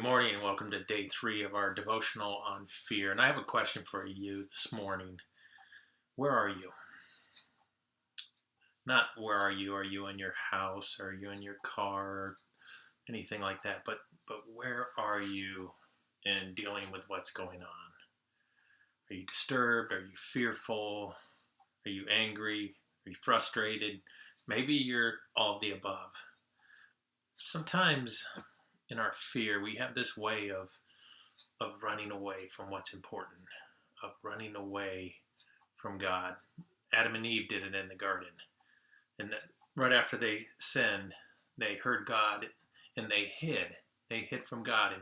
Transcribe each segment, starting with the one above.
morning and welcome to day 3 of our devotional on fear. And I have a question for you this morning. Where are you? Not where are you? Are you in your house? Are you in your car? Or anything like that. But where are you in dealing with what's going on? Are you disturbed? Are you fearful? Are you angry? Are you frustrated? Maybe you're all of the above. Sometimes in our fear, we have this way of running away from what's important, of running away from God. Adam and Eve did it in the garden. And right after they sinned, they heard God and they hid. They hid from God.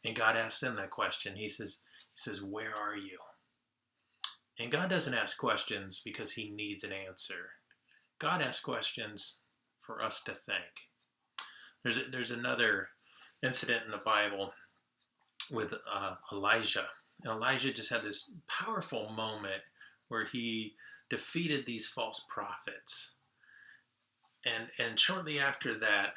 And God asked them that question. He says, where are you? And God doesn't ask questions because he needs an answer. God asks questions for us to think. There's another incident in the Bible with Elijah. And Elijah just had this powerful moment where he defeated these false prophets. And shortly after that,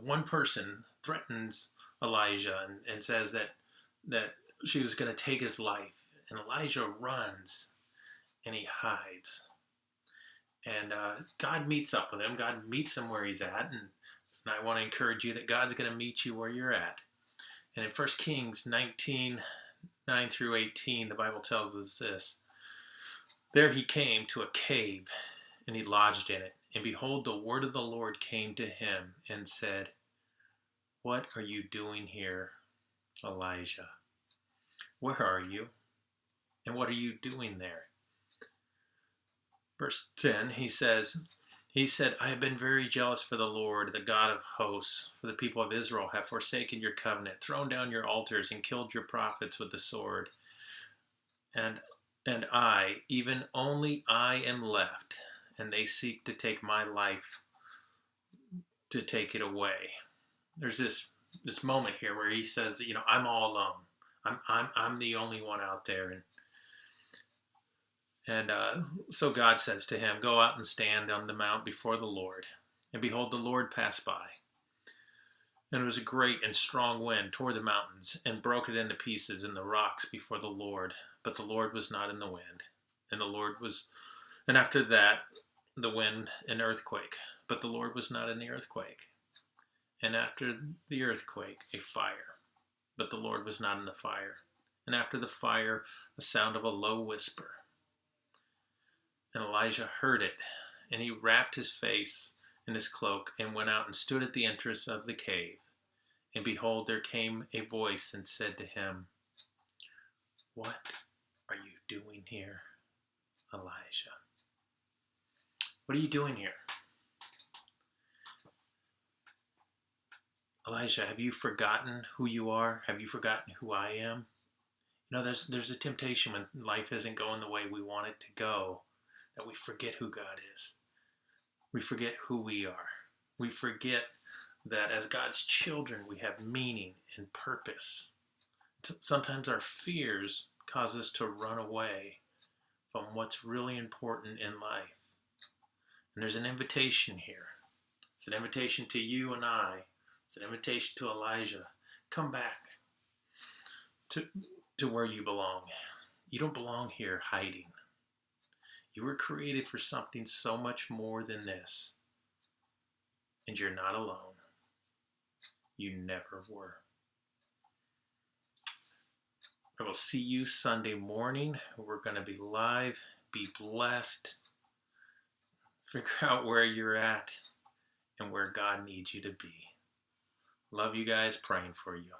one person threatens Elijah and says that she was going to take his life. And Elijah runs and he hides. And God meets up with him. God meets him where he's at. And I want to encourage you that God's going to meet you where you're at. And in 1 Kings 19, 9 through 18, the Bible tells us this. There he came to a cave, and he lodged in it. And behold, the word of the Lord came to him and said, "What are you doing here, Elijah? Where are you? And what are you doing there?" Verse 10, he said, "I have been very jealous for the Lord, the God of hosts, for the people of Israel have forsaken your covenant, thrown down your altars, and killed your prophets with the sword. And I, even only I am left, and they seek to take my life, to take it away." There's this moment here where he says, I'm all alone. I'm the only one out there. And so God says to him, "Go out and stand on the mount before the Lord." And behold, the Lord passed by. And it was a great and strong wind toward the mountains and broke it into pieces in the rocks before the Lord. But the Lord was not in the wind. And after that, the wind, an earthquake. But the Lord was not in the earthquake. And after the earthquake, a fire. But the Lord was not in the fire. And after the fire, a sound of a low whisper. And Elijah heard it, and he wrapped his face in his cloak and went out and stood at the entrance of the cave. And behold, there came a voice and said to him, "What are you doing here, Elijah?" What are you doing here? Elijah, have you forgotten who you are? Have you forgotten who I am? There's a temptation when life isn't going the way we want it to go, that we forget who God is. We forget who we are. We forget that as God's children, we have meaning and purpose. Sometimes our fears cause us to run away from what's really important in life. And there's an invitation here. It's an invitation to you and I. It's an invitation to Elijah. Come back to where you belong. You don't belong here hiding. You were created for something so much more than this. And you're not alone. You never were. I will see you Sunday morning. We're going to be live. Be blessed. Figure out where you're at and where God needs you to be. Love you guys. Praying for you.